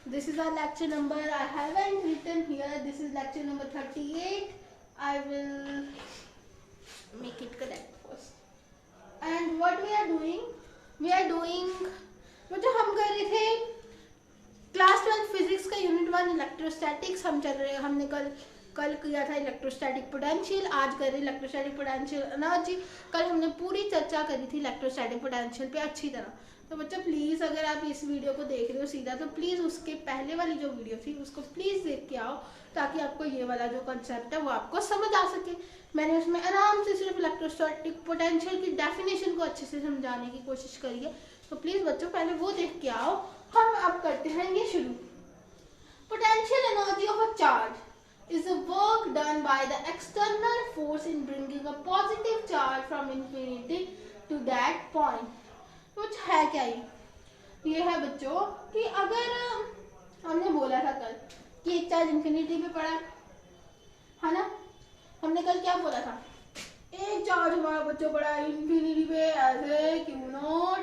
This is our lecture number. I haven't written here. This is lecture number 38. I will make it correct first. And what we are doing? We are doing वो जो हम कर रहे थे class 12 physics का unit 1 electrostatics हम चल रहे हैं। हमने कल किया था इलेक्ट्रोस्टैटिक पोटेंशियल, आज कर रहे इलेक्ट्रोस्टैटिक पोटेंशियल एनर्जी। कल हमने पूरी चर्चा करी थी इलेक्ट्रोस्टैटिक पोटेंशियल पे अच्छी तरह। तो बच्चों प्लीज़ अगर आप इस वीडियो को देख रहे हो सीधा तो प्लीज़ उसके पहले वाली जो वीडियो थी उसको प्लीज़ देख के आओ ताकि आपको ये वाला जो कंसेप्ट है वो आपको समझ आ सके। मैंने उसमें आराम से सिर्फ इलेक्ट्रोस्टैटिक पोटेंशियल की डेफिनेशन को अच्छे से समझाने की कोशिश करी है। तो प्लीज़ बच्चों पहले वो देख के आओ। हम अब करते हैं ये शुरू। Potential energy of a charge is the work done by the external force in bringing a positive charge from infinity to that point. कुछ है क्या ये है बच्चों कि अगर हमने बोला था कल कि एक चार्ज इंफिनिटी पे पड़ा है ना। हमने कल क्या बोला था, एक चार्ज हमारा बच्चों पड़ा है इंफिनिटी पे ऐसे क्यू नॉट,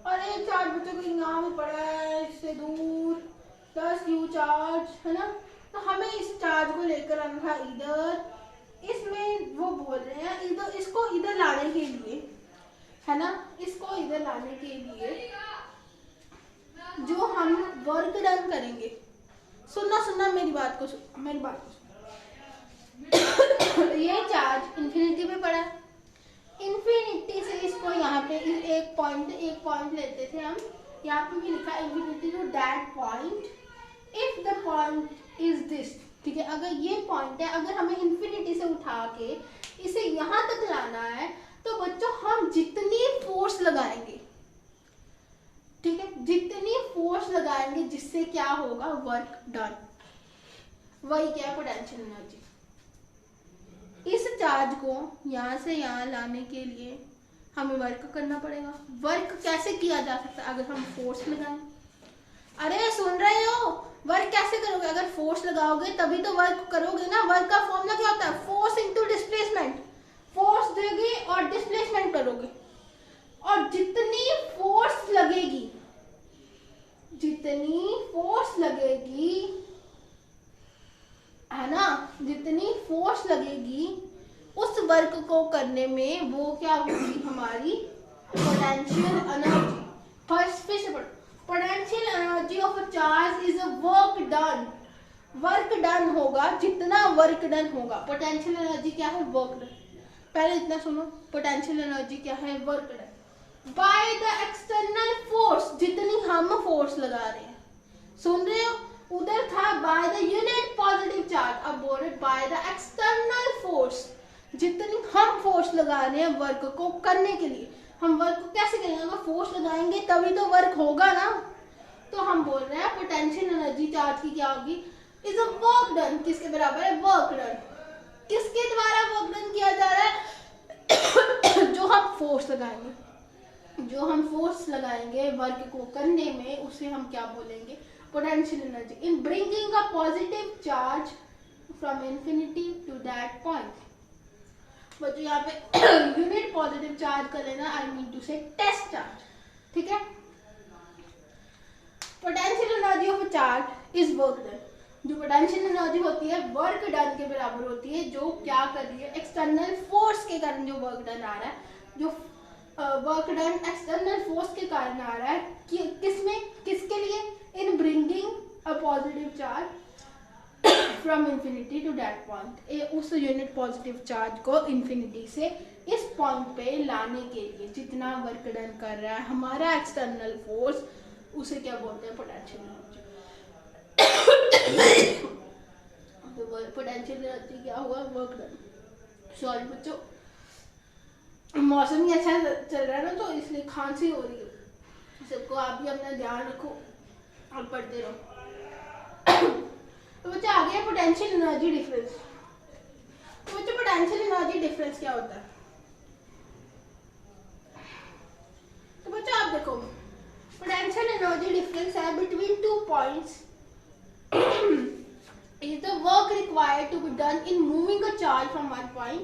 और एक चार्ज बच्चों को यहाँ पे पड़ा है इससे दूर 10 क्यू चार्ज है ना। तो हमें इस चार्ज को लेकर आना था इधर। इसमें वो बोल रहे हैं इधर, इसको इधर लाने के लिए है ना, इसको इधर लाने के लिए जो हम वर्क डन करेंगे, सुनना मेरी बात को ये चार्ज इंफिनिटी पे पड़ा है। इंफिनिटी से इसको यहाँ पे एक पॉइंट लेते थे हम, यहाँ पे भी लिखा infinity to that point if the point is this. ठीक है, अगर ये पॉइंट है, अगर हमें इंफिनिटी से उठा के इसे यहाँ तक लाना है तो बच्चों हम जितनी फोर्स लगाएंगे, ठीक है, जितनी फोर्स लगाएंगे जिससे क्या होगा, वर्क डन। वही क्या है, पोटेंशियल एनर्जी। इस चार्ज को यहाँ से यहाँ लाने के लिए हमें वर्क करना पड़ेगा। वर्क कैसे किया जा सकता है, अगर हम फोर्स लगाएं। अरे सुन रहे हो, वर्क कैसे करोगे, अगर फोर्स लगाओगे तभी तो वर्क करोगे ना। वर्क का फॉर्मूला क्या होता है, फोर्स इनटू डिस्प्लेसमेंट। फोर्स देगी और डिस्प्लेसमेंट करोगे, और जितनी फोर्स लगेगी है ना, जितनी फोर्स लगेगी उस वर्क को करने में वो क्या होगी, हमारी पोटेंशियल एनर्जी। फर्स्ट फिर से potential energy of a charge is a work done. Work done होगा, जितना वर्क डन होगा। पोटेंशियल एनर्जी क्या है, वर्क डन। पहले इतना सुनो, पोटेंशियल एनर्जी क्या है, work done by the external force. जितनी हम फोर्स लगा रहे हैं, सुन रहे हो, उधर था by the unit positive charge, अब बोल रहे बाय द एक्सटर्नल फोर्स। जितनी हम फोर्स लगा रहे हैं वर्क को करने के लिए। हम वर्क को कैसे करेंगे, अगर फोर्स लगाएंगे तभी तो वर्क होगा ना। तो हम बोल रहे हैं पोटेंशियल एनर्जी चार्ज की क्या होगी, इज अ वर्क डन। किसके बराबर है, वर्क डन। किसके द्वारा वर्क डन किया जा रहा है जो हम फोर्स लगाएंगे, जो हम फोर्स लगाएंगे वर्क को करने में, उसे हम क्या बोलेंगे, potential energy. In bringing a positive charge from infinity to that point. बच्चों यहाँ पे यूनिट पॉजिटिव चार्ज कर लेना, I mean to say test charge. ठीक है, potential energy of a charge is work done. जो पोटेंशियल एनर्जी होती है वर्क डन के बराबर होती है, जो क्या कर रही है, एक्सटर्नल फोर्स के कारण जो वर्क डन आ रहा है, जो वर्क डन एक्सटर्नल फोर्स के कारण आ रहा है, किसमें, किसके लिए, in bringing a positive charge from infinity to that point. उस यूनिट पॉजिटिव चार्ज को इंफिनिटी से इस पॉइंट पे लाने के लिए जितना वर्क डन कर रहा है हमारा एक्सटर्नल फोर्स, उसे क्या बोलते हैं, पोटेंशियल एनर्जी। तो पोटेंशियल एनर्जी क्या हुआ, वर्क डन। सॉरी बच्चों, मौसम ही अच्छा चल रहा है ना, तो इसलिए खांसी हो रही है सबको। आप भी अपना ध्यान रखो और पढ़ते रहो। तो बच्चे आ गया पोटेंशियल एनर्जी डिफरेंस। तो बच्चे पोटेंशियल एनर्जी डिफरेंस क्या होता है, तो बच्चे आप देखो, पोटेंशियल एनर्जी डिफरेंस है between two points is the work required to be done in moving a charge from one point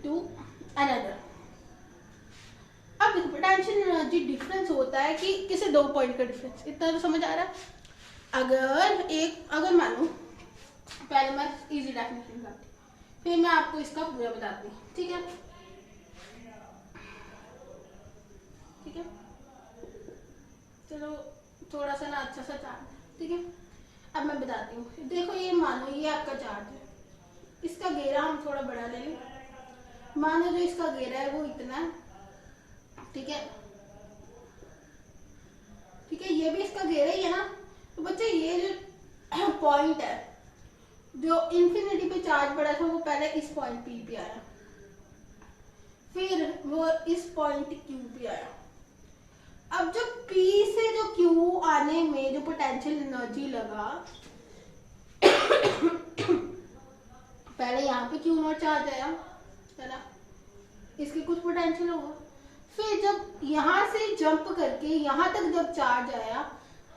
to another। अब देखो पोटेंशियल एनर्जी डिफरेंस होता है कि किसे दो पॉइंट का डिफरेंस, इतना तो समझ आ रहा है। अगर मानो, पहले मैं इजी डेफिनेशन बताती हूँ, फिर मैं आपको इसका पूरा बताती हूँ, ठीक है? ठीक है, चलो थोड़ा सा ना अच्छा सा चार्ट, ठीक है? अब मैं बताती हूँ। देखो ये मानो ये आपका चार्ट है, इसका घेरा हम थोड़ा बड़ा ले लें। मानो जो इसका घेरा है वो इतना है, ठीक है? ठीक है, ये भी इसका घेरा ही है ना। तो बच्चे ये जो पॉइंट है, जो इंफिनिटी पे चार्ज पड़ा था, वो पहले इस पॉइंट पी पे आया, फिर वो इस पॉइंट क्यू पे आया। अब जो P से जो Q आने में जो पोटेंशियल एनर्जी लगा, पहले यहाँ पे Q नॉट चार्ज आया है ना, इसकी कुछ पोटेंशियल होगा। फिर जब यहाँ से जंप करके यहाँ तक जब चार्ज आया,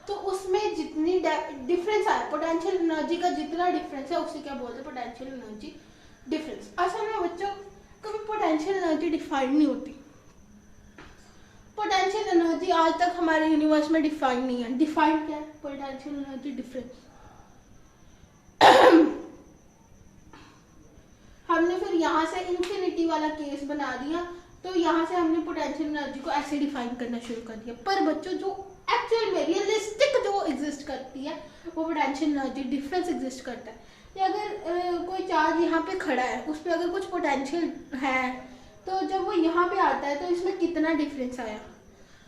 तो उसमें जितनी डिफरेंस आया, पोटेंशियल एनर्जी का जितना डिफरेंस है उसे क्या बोलते हैं? Potential energy difference. असल में बच्चों कभी पोटेंशियल एनर्जी डिफाइन नहीं होती। पोटेंशियल एनर्जी आज तक हमारे यूनिवर्स में डिफाइन नहीं है। डिफाइन क्या है? Potential energy difference. हमने फिर यहाँ से इंफिनिटी वाला केस बना दिया, तो यहाँ से हमने पोटेंशियल एनर्जी को ऐसे डिफाइन करना शुरू कर दिया। पर बच्चों जो एक्चुअल में रियलिस्टिक जो एग्जिस्ट करती है, वो पोटेंशियल एनर्जी डिफरेंस एग्जिस्ट करता है। या अगर कोई चार्ज यहाँ पे खड़ा है, उस पर अगर कुछ पोटेंशियल है, तो जब वो यहाँ पे आता है तो इसमें कितना डिफरेंस आया,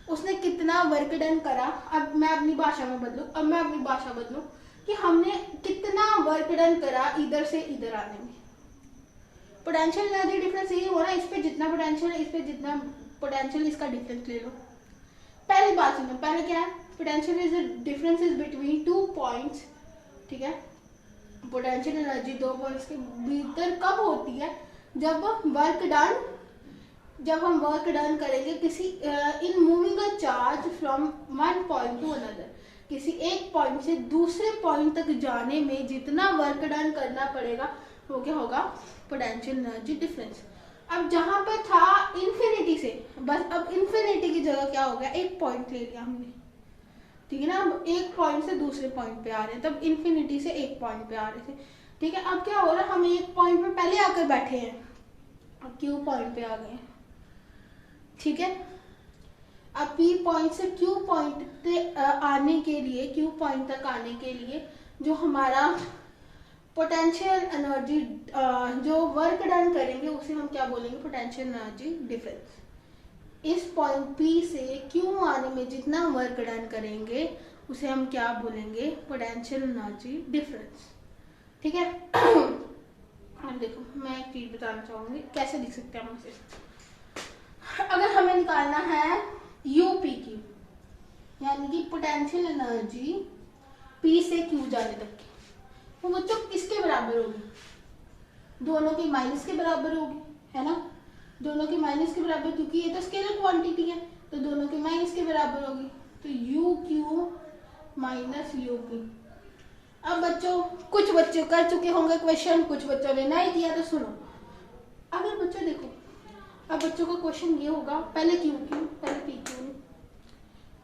उसने कितना वर्क डन करा। अब मैं अपनी भाषा में बदलूं, कि हमने कितना वर्क डन करा इधर से इधर आने में। पोटेंशियल एनर्जी डिफरेंस यही हो रहा है, इस पे जितना पोटेंशियल है, इस पे जितना पोटेंशियल, इसका डिफरेंस ले लो। पहली बात सुनो, पहले क्या है? Potential is difference is between two points, ठीक है? पोटेंशियल एनर्जी दो पॉइंट्स के भीतर कब होती है? जब हम वर्क डन करेंगे किसी in moving a charge from one point two another, किसी एक पॉइंट से दूसरे पॉइंट तक जाने में जितना वर्क डन करना पड़ेगा, वो क्या होगा? Potential energy difference. अब जहां पर था इंफिनिटी से, बस अब इंफिनिटी की जगह क्या हो गया? एक पॉइंट ले लिया हमने, ठीक है ना? अब एक पॉइंट से दूसरे पॉइंट पे आ रहे हैं, तब इंफिनिटी से एक पॉइंट पे आ रहे थे, ठीक है? अब क्या हो रहा है? हम एक पॉइंट पे पहले आकर बैठे हैं, अब क्यू पॉइंट पे आ गए, ठीक है? अब पी पॉइंट से क्यू पॉइंट पे आने के लिए, क्यू पॉइंट तक आने के लिए जो हमारा पोटेंशियल एनर्जी जो वर्क डन करेंगे, उसे हम क्या बोलेंगे? Potential energy difference. इस पॉइंट P से Q आने में जितना वर्क डन करेंगे, उसे हम क्या बोलेंगे? पोटेंशियल एनर्जी डिफरेंस, ठीक है? अब देखो, मैं एक चीज बताना चाहूंगी, कैसे लिख सकते हैं हम इसे। अगर हमें निकालना है UPQ, यानी कि पोटेंशियल एनर्जी P से Q जाने तक की, तो बच्चों किसके बराबर होगी? दोनों के माइनस के बराबर होगी, है ना? दोनों के माइनस के बराबर, क्योंकि ये तो स्केलर क्वांटिटी है, तो दोनों के माइनस के बराबर होगी। तो UQ माइनस UP। अब बच्चों, कुछ बच्चे कर चुके होंगे क्वेश्चन, कुछ बच्चों ने नहीं किया, तो सुनो। अगर बच्चों देखो, अब बच्चों का क्वेश्चन ये होगा, पहले QQ पहले PQ,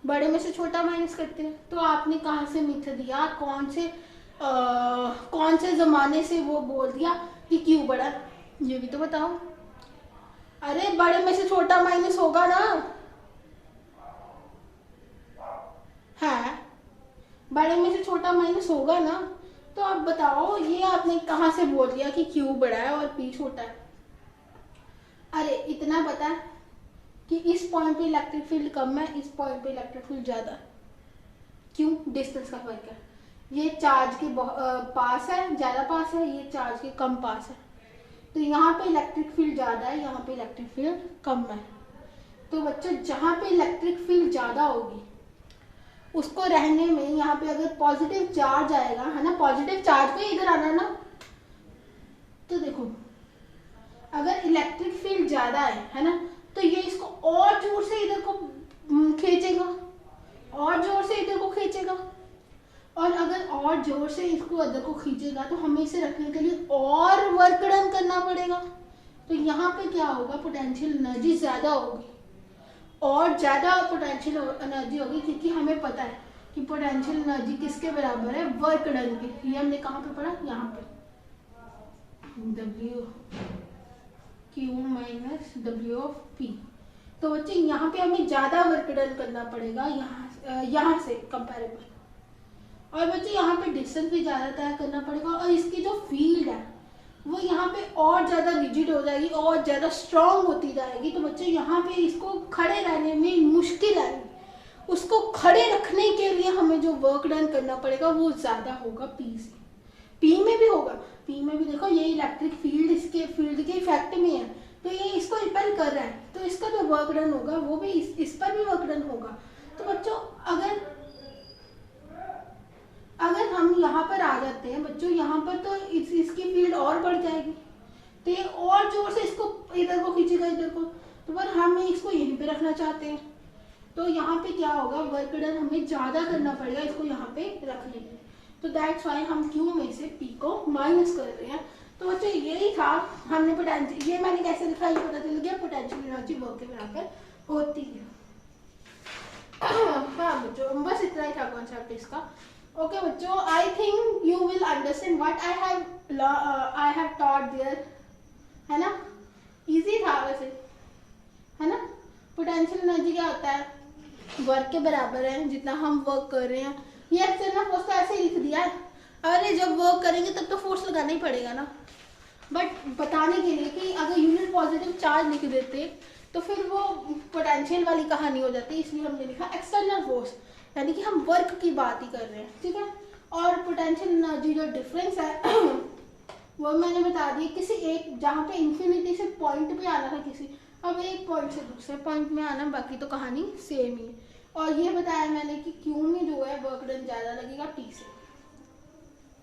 बड़े में से छोटा माइनस करते हैं। तो आपने कहाँ से मिथ दिया? कौन से जमाने से वो बोल दिया कि Q बड़ा? ये भी तो बताओ। अरे बड़े में से छोटा माइनस होगा ना? है, बड़े में से छोटा माइनस होगा ना? तो अब बताओ, ये आपने कहाँ से बोल दिया कि Q बड़ा है और P छोटा है? अरे इतना पता है कि इस पॉइंट पे इलेक्ट्रिक फील्ड कम है, इस पॉइंट पे इलेक्ट्रिक फील्ड ज्यादा। क्यों? डिस्टेंस का फर्क है। ये चार्ज के पास है, ज्यादा पास है, ये चार्ज के कम पास है, तो यहाँ पे इलेक्ट्रिक फील्ड ज्यादा है, यहाँ पे इलेक्ट्रिक फील्ड कम है। तो बच्चों, जहाँ पे इलेक्ट्रिक फील्ड ज्यादा होगी, उसको रहने में यहाँ पे अगर पॉजिटिव चार्ज आएगा, है ना? पॉजिटिव चार्ज को इधर आना ना, तो देखो अगर इलेक्ट्रिक फील्ड ज्यादा है ना, तो ये इसको और जोर से इधर को खींचेगा, और जोर से इधर को खींचेगा, और अगर और जोर से इसको इधर को खींचेगा, तो हमें इसे रखने के लिए और वर्क डन करना पड़ेगा। तो यहाँ पे क्या होगा? पोटेंशियल एनर्जी ज्यादा होगी, और ज्यादा पोटेंशियल एनर्जी होगी, क्योंकि हमें पता है कि पोटेंशियल एनर्जी किसके बराबर है, वर्क डन के। ये हमने कहाँ पे पढ़ा, यहाँ पे W Q minus W of P। तो बच्चे यहाँ पे हमें ज़्यादा वर्क डन करना पड़ेगा यहाँ से कंपेरेबल, और बच्चे यहाँ पे डिस्टेंस भी ज़्यादा तय करना पड़ेगा, और इसकी जो फील्ड है वो यहाँ पे और ज़्यादा रिजिड हो जाएगी और ज़्यादा स्ट्रॉन्ग होती जाएगी। तो बच्चे यहाँ पे इसको खड़े रहने में मुश्किल आएगी, उसको खड़े रखने के लिए हमें जो वर्क डन करना पड़ेगा वो ज़्यादा होगा पी से। पी में भी होगा, पी में भी देखो ये इलेक्ट्रिक फील्ड इसके फील्ड के इफेक्ट में है, तो ये इसको रिपेल कर रहा है, तो इसका जो वर्क डन होगा वो भी इस पर भी वर्क डन होगा। तो बच्चों अगर हम यहाँ पर आ जाते हैं बच्चों, यहाँ पर तो इसकी फील्ड और बढ़ जाएगी, तो ये और जोर से इसको इधर को खींचेगा इधर को, तो पर हम इसको यहीं पे रखना चाहते हैं, तो यहाँ पे क्या होगा, वर्क डन हमें ज़्यादा करना पड़ेगा इसको यहाँ पे रखने के लिए। तो दैट्स वाई हम Q में से P को माइनस कर रहे हैं। तो बच्चों यही था, हमने पोटेंशियल, ये मैंने कैसे लिखा ये पता चल गया, पोटेंशियल एनर्जी वर्क के बराबर होती है। हाँ बच्चों, बस इतना ही था कॉन्सेप्ट इसका। ओके बच्चों, I think you will understand what I have taught there, है ना। इजी था वैसे, है ना। पोटेंशियल एनर्जी क्या होता है, वर्क के बराबर है जितना हम वर्क कर रहे हैं। ये एक्सटर्नल फोर्स तो ऐसे ही लिख दिया है, अरे जब वर्क करेंगे तब तो फोर्स लगाना ही पड़ेगा ना, बट बताने के लिए कि अगर यूनिट पॉजिटिव चार्ज लिख देते तो फिर वो पोटेंशियल वाली कहानी हो जाती, इसलिए हमने लिखा एक्सटर्नल फोर्स, यानी कि हम वर्क की बात ही कर रहे हैं, ठीक है। और पोटेंशियल एनर्जी जो डिफरेंस है वो मैंने बता दिया, किसी एक जहाँ पे इंफिनिटी से पॉइंट पे आना था किसी, अब एक पॉइंट से दूसरे पॉइंट में आना, बाकी तो कहानी सेम ही है। और ये बताया मैंने कि Q में जो है वर्क डन ज़्यादा लगेगा P से,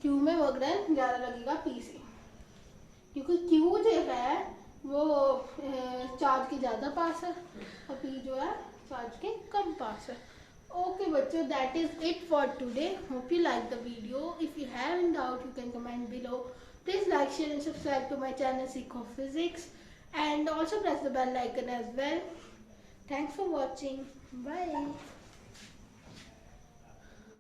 Q में वर्क डन ज़्यादा लगेगा P से, क्योंकि Q जो है वो चार्ज के ज़्यादा पास है और P जो है चार्ज के कम पास है। Okay बच्चों, that is it for today. Hope you like the video. If you have any doubt, you can comment below. Please like, share and subscribe to my channel Seek of Physics, and also press the bell icon as well. Thanks for watching. Bye.